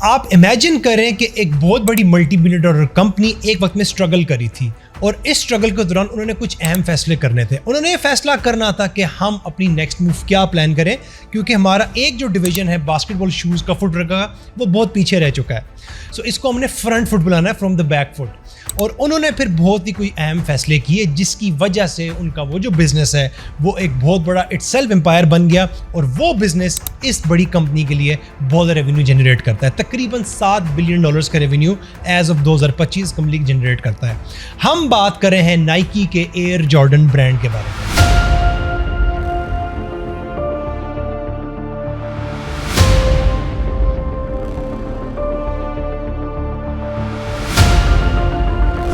आप इमेजिन करें कि एक बहुत बड़ी मल्टी बिलियन डॉलर कंपनी एक वक्त में स्ट्रगल करी थी और इस स्ट्रगल के दौरान उन्होंने कुछ अहम फैसले करने थे। उन्होंने ये फैसला करना था कि हम अपनी नेक्स्ट मूव क्या प्लान करें, क्योंकि हमारा एक जो डिवीजन है बास्केटबॉल शूज़ का, फुटवेयर का, वो बहुत पीछे रह चुका है। सो इसको हमने फ्रंट फुट बुलाना है, फ्रॉम द बैक फुट। और उन्होंने फिर बहुत ही कोई अहम फैसले किए जिसकी वजह से उनका वो जो बिजनेस है वो एक बहुत बड़ा इटसेल्फ एम्पायर बन गया और वो बिजनेस इस बड़ी कंपनी के लिए बहुत रेवेन्यू जनरेट करता है। तकरीबन $7 बिलियन का revenue as of 2025 company generate करता है। हम बात कर रहे हैं नाइकी के एयर जॉर्डन ब्रांड के बारे में।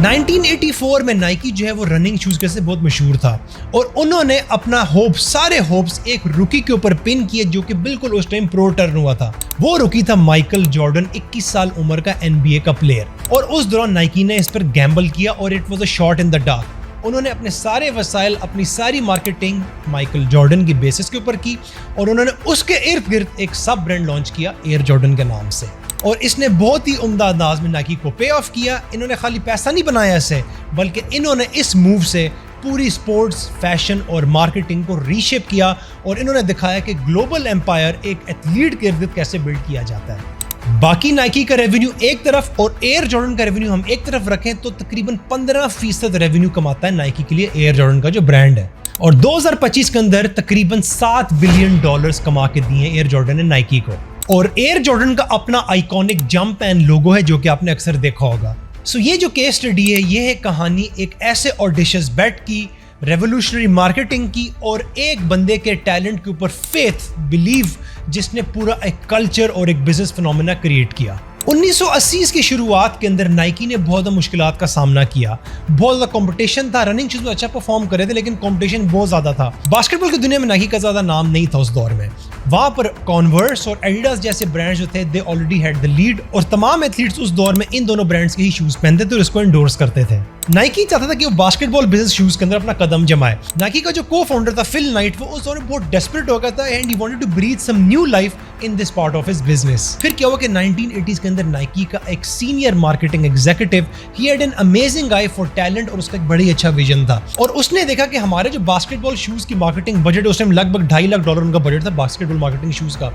नाइनटीन 1984 में नाइकी जो है वो रनिंग शूज के से बहुत मशहूर था और उन्होंने अपना सारे होप्स एक रुकी के ऊपर पिन किए जो कि बिल्कुल उस टाइम प्रो टर्न हुआ था। वो रुकी था माइकल जॉर्डन, 21 साल उम्र का NBA का प्लेयर। और उस दौरान नाइकी ने इस पर गैम्बल किया और it was a shot in the dark. उन्होंने अपने सारे वसाइल, अपनी सारी मार्केटिंग माइकल जॉर्डन की बेसिस के ऊपर की और उन्होंने उसके इर्द गिर्द एक सब ब्रांड लॉन्च किया एयर जॉर्डन के नाम से। और इसने बहुत ही उम्दा अंदाज में नाइकी को पे ऑफ किया। इन्होंने खाली पैसा नहीं बनाया इससे, बल्कि इन्होंने इस मूव से पूरी स्पोर्ट्स, फैशन और मार्केटिंग को रीशेप किया और इन्होंने दिखाया कि ग्लोबल एम्पायर एक एथलीट के इर्द कैसे बिल्ड किया जाता है। बाकी नाइकी का रेवेन्यू एक तरफ और एयर जॉर्डन का रेवेन्यू हम एक तरफ रखें तो तकरीबन 15% रेवेन्यू कमाता है नाइकी के लिए एयर जॉर्डन का जो ब्रांड है। और 2025 के अंदर तकरीबन $7 बिलियन कमा के दिए एयर जॉर्डन ने नाइकी को। और एयर जॉर्डन का अपना आइकॉनिक जंप एंड लोगो है जो कि आपने अक्सर देखा होगा। सो ये जो केस स्टडी है, ये है कहानी एक ऐसे ऑडिशियस बेट की, रेवोल्यूशनरी मार्केटिंग की और एक बंदे के टैलेंट के ऊपर फेथ, बिलीव, जिसने पूरा एक कल्चर और एक बिजनेस फिनोमेना क्रिएट किया। 1980s की शुरुआत के अंदर नाइकी ने बहुत मुश्किलात का सामना किया। बहुत ज़्यादा कंपटीशन था, रनिंग शूज में अच्छा परफॉर्म कर रहे थे लेकिन कंपटीशन बहुत ज़्यादा था। बास्केटबॉल की दुनिया में नाइकी का ज़्यादा नाम नहीं था उस दौर में। वहाँ पर कॉन्वर्स और एडिडास जैसे ब्रांड्स जो थे, they already had the lead और तमाम एथलीट्स उस दौर में इन दोनों ब्रांड्स के ही शूज पहनते थे और इसको एंडोर्स करते थे। नाइकी चाहता था कि वो बास्केटबॉल बिजनेस शूज के अंदर अपना कदम जमाए। नाइकी का जो को फाउंडर था फिल नाइट, वो उस दौर में बहुत डेस्परेट हो गया था and he wanted to breathe some new life in this part of his business. फिर क्या हुआ कि 1980s के अंदर नाइकी का एक senior marketing executive, he had an amazing I for talent और उसका एक बड़ी अच्छा विजन था। और उसने देखा कि हमारे जो बास्केटबॉल शूज की मार्केटिंग बजट, उस टाइम लगभग $2.5 लाख उनका बजट था बास्केटबॉल मार्केटिंग शूज का।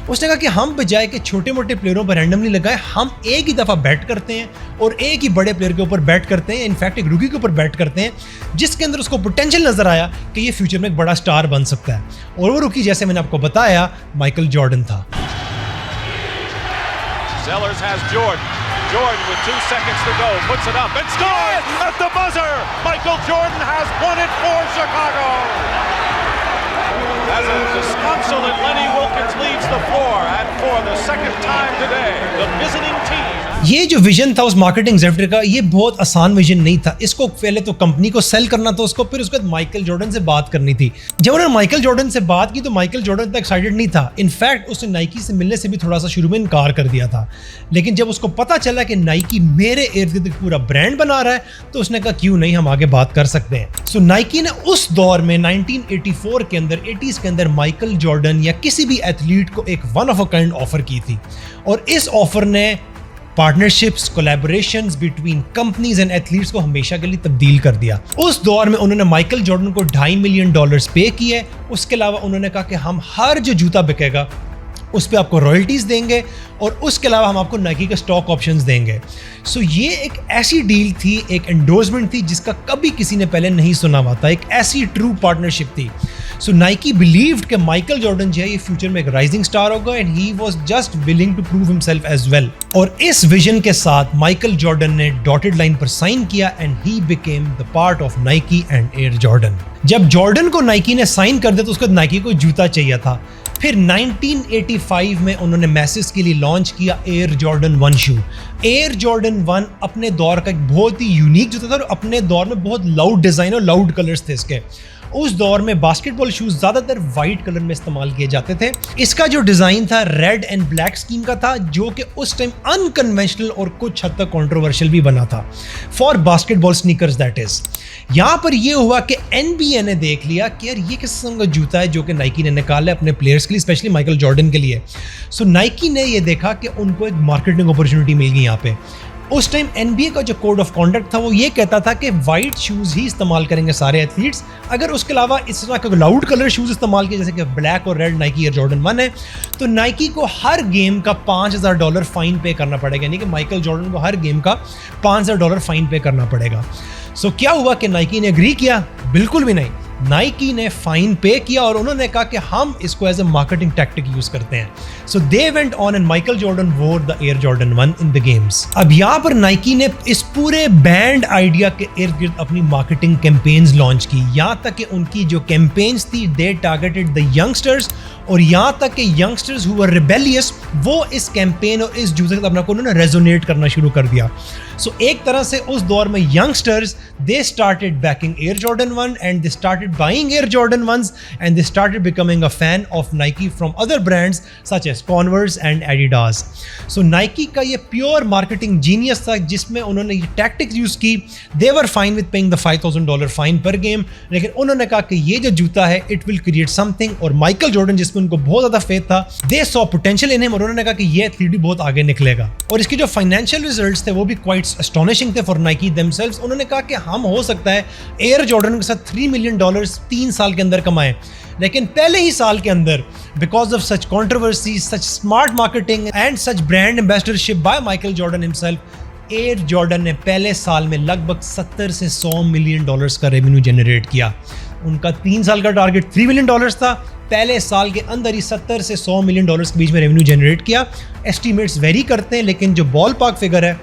उसने कहा कि हम बजाय के छोटे मोटे प्लेयरों पर रैंडमली लगाए, हम एक ही दफा बैट करते हैं और एक ही बड़े प्लेयर के ऊपर बैट करते हैं, इनफैक्ट एक रूकी के ऊपर बैट करते हैं, जिसके अंदर उसको पोटेंशियल नजर आया कि ये फ्यूचर में एक बड़ा स्टार बन सकता है। और वो रूकी, जैसे मैंने आपको बताया, माइकल जॉर्डन था। Sellers has Jordan. Jordan with 2 seconds to go, puts it up and scores at the buzzer. Michael Jordan has won it for Chicago. As a disconsolate Lenny Wilkins leaves the floor, and for the second time today, the visiting team. ये जो vision था उस marketing executive का, ये बहुत आसान vision नहीं था। इसको पहले तो कंपनी को सेल करना था उसको, फिर उसके बाद माइकल जॉर्डन से बात करनी थी। जब उन्होंने माइकल जॉर्डन से बात की तो माइकल जॉर्डन इतना एक्साइटेड नहीं था। इनफैक्ट उसने नाइकी से मिलने से भी थोड़ा सा शुरू में इनकार कर दिया था। लेकिन जब उसको पता चला कि नाइकी मेरे इर्द गिर्द पूरा ब्रांड बना रहा है तो उसने कहा क्यों नहीं, हम आगे बात कर सकते हैं। सो नाइकी ने उस दौर में 1984 के अंदर, 80s के अंदर माइकल जॉर्डन या किसी भी एथलीट को एक one of a kind offer की थी। और इस ऑफर ने partnerships, collaborations between companies and athletes को हमेशा के लिए तब्दील कर दिया। उस दौर में उन्होंने माइकल जॉर्डन को $2.5 मिलियन पे किए। उसके अलावा उन्होंने कहा कि हम हर जो जूता बिकेगा उस पे आपको रॉयल्टीज देंगे और उसके अलावा हम आपको नाइकी के स्टॉक ऑप्शंस देंगे। सो ये एक ऐसी डील थी, एक एंडोर्समेंट थी जिसका कभी किसी ने पहले नहीं सुना हुआ था। एक ऐसी ट्रू पार्टनरशिप थी। सो नाइकी बिलीव्ड कि माइकल जॉर्डन जो है ये फ्यूचर में एक राइजिंग स्टार होगा and he was just willing to prove himself as well. और इस विजन के साथ माइकल जॉर्डन ने डॉटेड लाइन पर साइन किया and he became the part of Nike and Air Jordan. जब जॉर्डन को नाइकी ने साइन कर दिया तो उसके बाद नाइकी को जूता चाहिए था। फिर 1985 में उन्होंने मैसेज के लिए लॉन्च किया एयर जॉर्डन 1 शू। एयर जॉर्डन 1 अपने दौर का एक बहुत ही यूनिक जूता था और अपने दौर में बहुत लाउड डिजाइन और लाउड कलर्स थे इसके। उस दौर में बास्केटबॉल शूज ज्यादातर वाइट कलर में इस्तेमाल किए जाते थे। इसका जो डिजाइन था रेड एंड ब्लैक स्कीम का था, जो कि उस टाइम अनकन्वेंशनल और कुछ हद तक कंट्रोवर्शियल भी बना था for basketball sneakers that is. यहां पर यह हुआ कि NBA ने देख लिया कि यार ये किस किस्म का जूता है जो कि नाइकी ने निकाला है अपने प्लेयर्स के लिए, स्पेशली माइकल जॉर्डन के लिए। सो नाइकी ने ये देखा कि उनको एक मार्केटिंग अपॉर्चुनिटी मिल गई यहाँ पे। उस टाइम NBA का जो कोड ऑफ कॉन्डक्ट था वो ये कहता था कि वाइट शूज ही इस्तेमाल करेंगे सारे एथलीट्स। अगर उसके अलावा इस तरह के लाउड कलर शूज इस्तेमाल किए जैसे कि ब्लैक और रेड नाइकी एयर जॉर्डन 1 है, तो नाइकी को हर गेम का $5,000 फाइन पे करना पड़ेगा, यानी कि माइकल जॉर्डन को हर गेम का $5,000 फाइन पे करना पड़ेगा। सो क्या हुआ कि नाइकी ने एग्री किया? बिल्कुल भी नहीं। नाइकी ने फाइन पे किया और उन्होंने कहा कि हम इसको as a marketing tactic use करते हैं। So they went on and Michael Jordan wore the Air Jordan 1 in the games. अब यहाँ पर नाइकी ने इस पूरे बैंड आइडिया के इर्द गिर्द अपनी मार्केटिंग कैंपेन्स लॉन्च की। यहाँ तक कि उनकी जो कैंपेन्स थी दे टारगेटेड द यंगस्टर्स, और यहाँ तक कि यंगस्टर्स हु वर रिबेलियस वो इस कैंपेन और इस जूते के अपना को उन्होंने रेजोनेट करना शुरू कर दिया। सो एक तरह से उस दौर में youngsters they started backing Air Jordan 1 and they started buying Air Jordan 1s and they started becoming a fan of Nike from other brands such as Converse and Adidas. So Nike का ये pure marketing genius था जिसमें उन्होंने ये tactics use की। They were fine with paying the $5,000 fine per game, लेकिन उन्होंने कहा कि ये जो जूता है इट विल क्रिएट समथिंग। और माइकल जॉर्डन जिसमें उनको बहुत ज्यादा फेथ था, they saw potential in him, और उन्होंने कहा कि ये एथलीट भी बहुत आगे निकलेगा। और इसके जो फाइनेंशियल रिजल्ट्स थे वो भी क्वाइट एस्टोनिशिंग थे फॉर नाइकी देमसेल्व्स। उन्होंने कहा कि हम हो सकता है एयर जॉर्डन के साथ $3 मिलियन 3 साल के अंदर कमाएं, लेकिन पहले ही साल के अंदर because of such controversy, such smart marketing and such brand ambassadorship by Michael Jordan himself, Air Jordan ने पहले साल में लगभग $70 से $100 मिलियन का रेवेन्यू जनरेट किया। उनका 3 साल का टारगेट $3 मिलियन था, पहले साल के अंदर ही $70 से $100 मिलियन के बीच में रेवेन्यू जनरेट किया। एस्टीमेट्स वेरी करते हैं, लेकिन जो बॉल पार्क फिगर है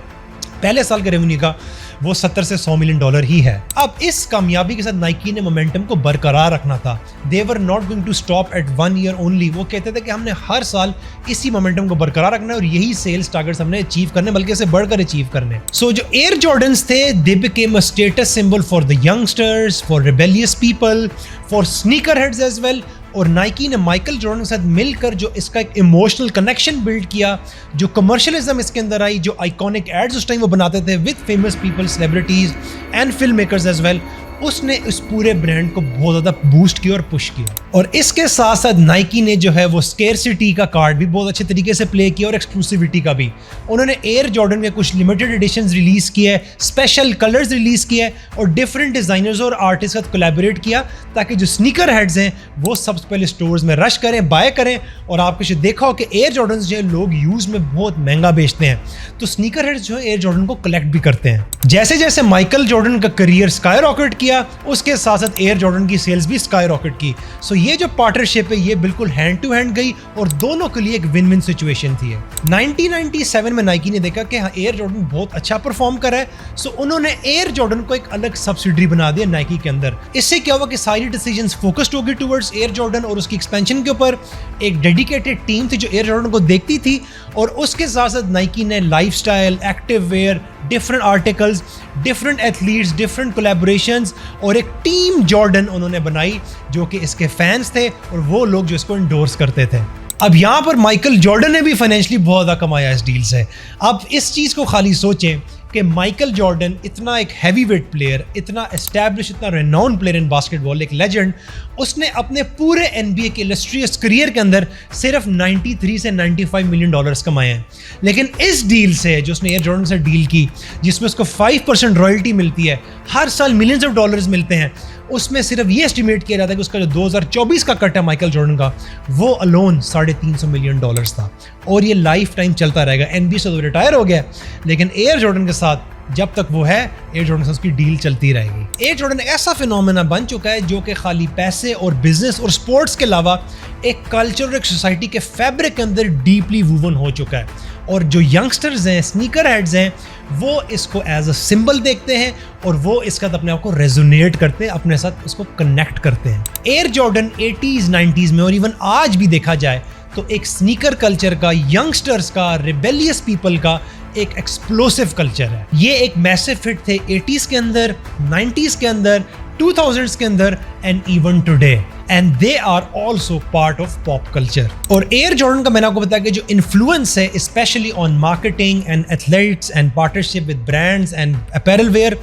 पहले साल के रेवेन्यू का वो $70 से $100 मिलियन ही है। अब इस कामयाबी के साथ नाइकी ने मोमेंटम को बरकरार रखना था। They were not going to stop at 1 year only. वो कहते थे कि हमने हर साल इसी मोमेंटम को बरकरार रखना है और यही सेल्स टारगेट्स हमने अचीव करने, बल्कि इसे बढ़कर अचीव करने। सो जो एयर जॉर्डन्स थे they became a status symbol for the youngsters, for rebellious people, for sneaker heads as well. और नाइकी ने माइकल जॉर्डन के साथ मिलकर जो इसका एक इमोशनल कनेक्शन बिल्ड किया, जो कमर्शियलिज्म इसके अंदर आई, जो आइकॉनिक एड्स उस टाइम वो बनाते थे with famous people, celebrities and film makers as well, उसने इस पूरे ब्रांड को बहुत ज़्यादा बूस्ट किया और पुश किया। और इसके साथ साथ नाइकी ने जो है वो स्केर्सिटी का कार्ड भी बहुत अच्छे तरीके से प्ले किया और एक्सक्लूसिविटी का भी। उन्होंने एयर जॉर्डन के कुछ लिमिटेड एडिशंस रिलीज़ किए, स्पेशल कलर्स रिलीज़ किए और डिफरेंट डिज़ाइनर्स और आर्टिस्ट के साथ कोलैबोरेट किया, ताकि जो स्नीकर हेड्स हैं वो सबसे पहले स्टोर्स में रश करें, बाय करें। और आपने जो देखा हो कि एयर जॉर्डन जो है लोग यूज़ में बहुत महंगा बेचते हैं, तो स्नीकर हेड्स जो है एयर जॉर्डन को कलेक्ट भी करते हैं। जैसे जैसे माइकल जॉर्डन का करियर स्काई रॉकेट किया, उसके साथ साथ एयर जॉर्डन की सेल्स भी स्काई रॉकेट की। सो ये जो पार्टनरशिप है ये बिल्कुल हैंड टू हैंड गई और दोनों के लिए एक विन विन सिचुएशन थी। 1997 में नाइकी ने देखा कि हाँ एयर जॉर्डन बहुत अच्छा परफॉर्म कर रहा है, सो उन्होंने एयर जॉर्डन को एक अलग सब्सिडरी बना दिया नाइकी के अंदर। इससे क्या हुआ कि सारी डिसीजंस फोकस्ड हो गई टुवर्ड्स एयर जॉर्डन और उसकी एक्सपेंशन के ऊपर। एक डेडिकेटेड टीम थी जो एयर जॉर्डन को देखती थी, और उसके साथ साथ नाइकी ने lifestyle, active wear, different articles, different athletes, different collaborations और एक टीम जॉर्डन उन्होंने बनाई जो कि इसके फैंस थे और वो लोग जो इसको इंडोर्स करते थे। अब यहाँ पर माइकल जॉर्डन ने भी फाइनेंशियली बहुत ज़्यादा कमाया इस डील से। अब इस चीज़ को खाली सोचें कि माइकल जॉर्डन इतना एक हैवी वेट प्लेयर, इतना एस्टैब्लिश, इतना रेनाउंड प्लेयर इन बास्केटबॉल, एक लेजेंड, उसने अपने पूरे NBA के इलस्ट्रियस करियर के अंदर सिर्फ $93 से $95 मिलियन कमाए हैं। लेकिन इस डील से जो उसने एयर जॉर्डन से डील की, जिसमें उसको 5% रॉयल्टी मिलती है, हर साल मिलियंस ऑफ डॉलर्स मिलते हैं, उसमें सिर्फ ये एस्टिमेट किया जाता है कि उसका जो 2024 का कट है माइकल जॉर्डन का, वो अलोन $350 मिलियन था और ये लाइफ टाइम चलता रहेगा। NBA से तो रिटायर हो गया, लेकिन एयर जॉर्डन के साथ जब तक वो है एयर जॉर्डन से उसकी डील चलती रहेगी। एयर जॉर्डन ऐसा फिनोमेना बन चुका है जो कि खाली पैसे और बिजनेस और स्पोर्ट्स के अलावा एक कल्चर और एक सोसाइटी के फैब्रिक के अंदर डीपली वूवन हो चुका है। और जो यंगस्टर्स हैं, स्नीकर हेड्स हैं, वो इसको एज अ सिंबल देखते हैं और वो इसका अपने आप को रेजोनेट करते हैं, अपने साथ उसको कनेक्ट करते हैं। एयर जॉर्डन 80s 90s में और इवन आज भी देखा जाए तो एक स्नीकर कल्चर का, यंगस्टर्स का, रिबेलियस पीपल का एक एक्सप्लोसिव कल्चर है। ये एक मैसिव हिट थे 80s के अंदर, 90s के अंदर, 2000s के अंदर and even today. And they are also part of pop culture. और एयर जॉर्डन का मैंने आपको बताया कि जो इन्फ्लुएंस है specially on marketing and athletes and partnership with brands and apparel wear,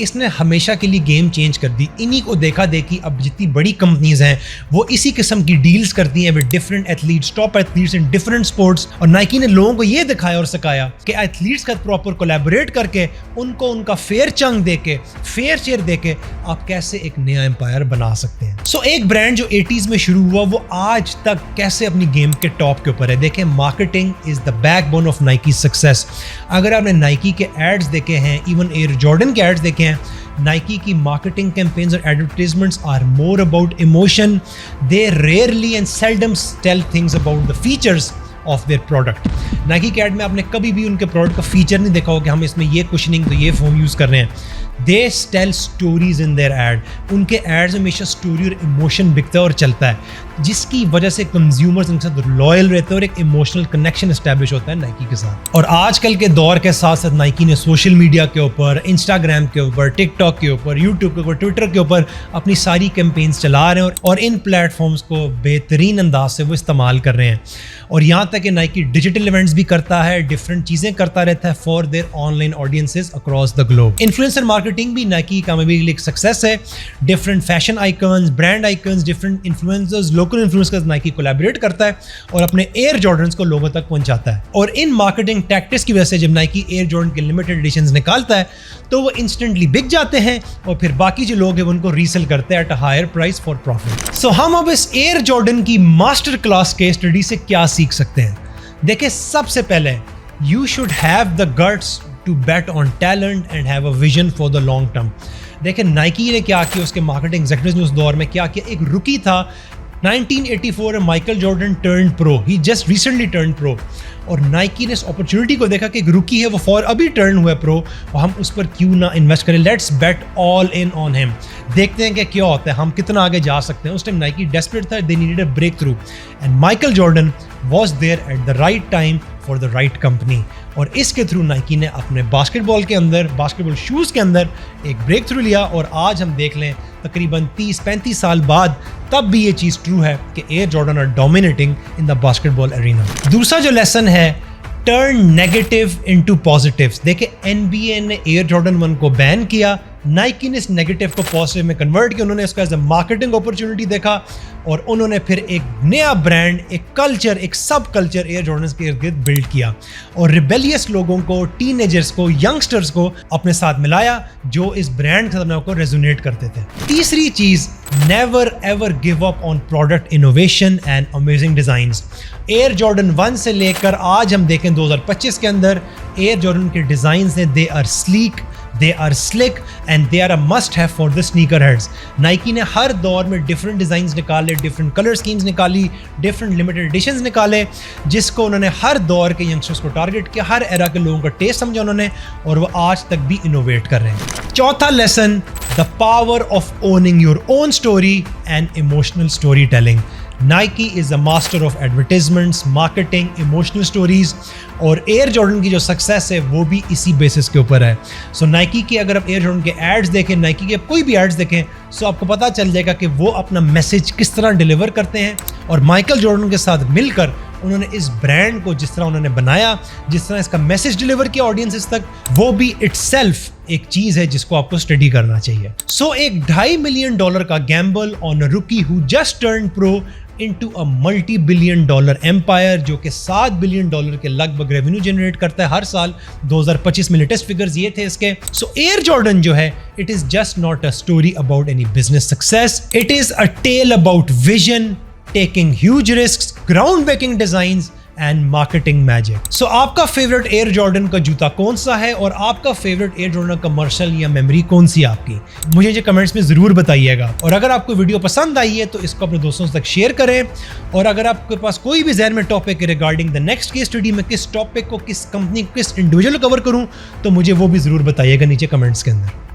इसने हमेशा के लिए गेम चेंज कर दी. इन्हीं को देखा देखी अब जितनी बड़ी कंपनीज हैं वो इसी किस्म की डील्स करती हैं with different athletes, top athletes in different sports. और नाइकी ने लोगों को ये दिखाया और सिखाया कि एथलीट्स का प्रॉपर कोलैबोरेट करके उनको उनका फेयर चंक देके, फेयर शेयर देके आप कैसे एक नया एम्पायर बना सकते हैं. सो एक ब्रांड जो 80s में शुरू हुआ वो आज तक कैसे अपनी गेम के टॉप के ऊपर है. देखें, marketing is the backbone of Nike success. अगर आपने नाइकी के एड्स देखे हैं, इवन एयर जॉर्डन के एड्स देखे हैं, नाइकी की मार्केटिंग कैंपेन्स और advertisements are more about emotion. They rarely and seldom tell things about the features of their product. Nike के एड में आपने कभी भी उनके प्रोडक्ट का फीचर नहीं देखा हो कि हम इसमें ये कुशनिंग तो ये फोम यूज़ कर रहे हैं. They tell stories in their ad. उनके एड्स में हमेशा स्टोरी और इमोशन बिकता है और चलता है, जिसकी वजह से कंज्यूमर्स उनके साथ लॉयल रहते हैं और एक इमोशनल कनेक्शन एस्टैब्लिश होता है नाइकी के साथ. और आजकल के दौर के साथ साथ नाइकी ने सोशल मीडिया के ऊपर, इंस्टाग्राम के ऊपर, टिकटॉक के ऊपर, यूट्यूब के ऊपर, ट्विटर के ऊपर अपनी सारी कैंपेन्स चला रहे हैं और इन प्लेटफॉर्म्स को बेहतरीन अंदाज से वो इस्तेमाल कर रहे हैं. और यहाँ तक कि नाइकी डिजिटल इवेंट्स भी करता है, डिफरेंट चीज़ें करता रहता है for their online audiences across the globe. Influencer marketing भी नाइकी की कामयाबी के लिए एक सक्सेस है. Different fashion icons, brand icons, different influencers, local influencers Nike collaborate करता है और अपने एयर जॉर्डन्स को लोगों तक पहुंचाता है. और इन मार्केटिंग टैक्टिक्स की वजह से जब नाइकी एयर जॉर्डन के लिमिटेड एडिशंस निकालता है तो वो इंस्टेंटली बिक जाते हैं और फिर बाकी जो लोग हैं उनको रीसेल करते हैं at a higher price for profit. So हम अब इस एयर जॉर्डन की मास्टर क्लास केस स्टडी से क्या सीख सकते हैं? देखिए, सबसे पहले you should have the guts to bet on talent and have a vision for the long term. देखिए, नाइकी ने क्या किया, उसके मार्केटिंग एग्जीक्यूटिव्स ने उस दौर में क्या किया. एक रुकी था 1984 में माइकल जॉर्डन टर्न प्रो. ही जस्ट रिसेंटली टर्न प्रो. और नाइकी ने इस अपॉर्चुनिटी को देखा कि एक रुकी है, वो फॉर अभी टर्न हुआ है प्रो, और हम उस पर क्यों ना इन्वेस्ट करें. Let's bet all in on him. देखते हैं कि क्या होता है, हम कितना आगे जा सकते हैं. उस टाइम नाइकी डेस्परेट था, they needed a breakthrough and Michael Jordan was there at the right time for the right company. और इसके थ्रू नाइकी ने अपने बास्केटबॉल के अंदर, बास्केटबॉल शूज़ के अंदर एक ब्रेक थ्रू लिया. और आज हम देख लें तकरीबन 30-35 साल बाद तब भी ये चीज़ ट्रू है कि Air Jordan are dominating in the basketball arena. दूसरा जो लेसन है, टर्न नेगेटिव इनटू पॉजिटिव्स. देखिए, NBA ने एयर जॉर्डन 1 को बैन किया, नाइकी ने इस नेगेटिव को पॉजिटिव में कन्वर्ट किया. उन्होंने इसको एज अ मार्केटिंग अपॉर्चुनिटी देखा और उन्होंने फिर एक नया ब्रांड, एक कल्चर, एक सब कल्चर एयर जॉर्डन के इर्द गिर्द बिल्ड किया और रिबेलियस लोगों को, टीनेजर्स को, यंगस्टर्स को अपने साथ मिलाया जो इस ब्रांड के साथ को रेजोनेट करते थे. तीसरी चीज़, never ever give up on product innovation and amazing designs. Air Jordan 1 से लेकर आज हम देखें 2025 के अंदर एयर जॉर्डन के डिज़ाइंस हैं, they are sleek, they are slick and they are a must have for the sneakerheads. Nike ने हर दौर में डिफरेंट डिज़ाइंस निकाले, डिफरेंट कलर स्कीम्स निकाली, डिफरेंट लिमिटेड एडिशंस निकाले, जिसको उन्होंने हर दौर के यंगस्टर्स को टारगेट किया, हर एरा के लोगों का टेस्ट समझा उन्होंने और वो आज तक भी इनोवेट कर रहे हैं. चौथा lesson, the power of owning your own story and emotional story telling. Nike is a master of advertisements, marketing, emotional stories. और एयर जॉर्डन की जो सक्सेस है वो भी इसी बेसिस के ऊपर है. सो नाइकी के अगर आप एयर जॉर्डन के एड्स देखें, नाइकी के कोई भी एड्स देखें, सो आपको पता चल जाएगा कि वो अपना मैसेज किस तरह डिलीवर करते हैं. और माइकल जॉर्डन के साथ मिलकर उन्होंने इस ब्रांड को जिस तरह उन्होंने बनाया, जिस तरह इसका मैसेज डिलीवर किया ऑडियंसेस तक, वो भी इटसेल्फ एक चीज़ है जिसको आपको स्टडी करना चाहिए. सो एक $2.5 मिलियन का गैम्बल ऑन अ रुकी who just turn pro into a multi-billion-dollar empire जो कि $7 बिलियन के लगभग रेवेन्यू जनरेट करता है हर साल. 2025 में लेटेस्ट फिगर्स ये थे इसके. सो एयर जॉर्डन जो है, it is just not a story about any business success, it is a tale about vision, taking huge risks, ground breaking designs and marketing magic. So आपका फेवरेट एयर जॉर्डन का जूता कौन सा है और आपका फेवरेट एयर जॉर्डन कमर्शियल या memory कौन सी है आपकी? मुझे कमेंट्स में ज़रूर बताइएगा. और अगर आपको वीडियो पसंद आई है तो इसको अपने दोस्तों तक शेयर करें. और अगर आपके पास कोई भी ज़हन में टॉपिक है regarding the next case study में किस टॉपिक को, किस कंपनी, किस इंडिविजुअल कवर करूँ, तो मुझे वो भी ज़रूर बताइएगा नीचे कमेंट्स के अंदर.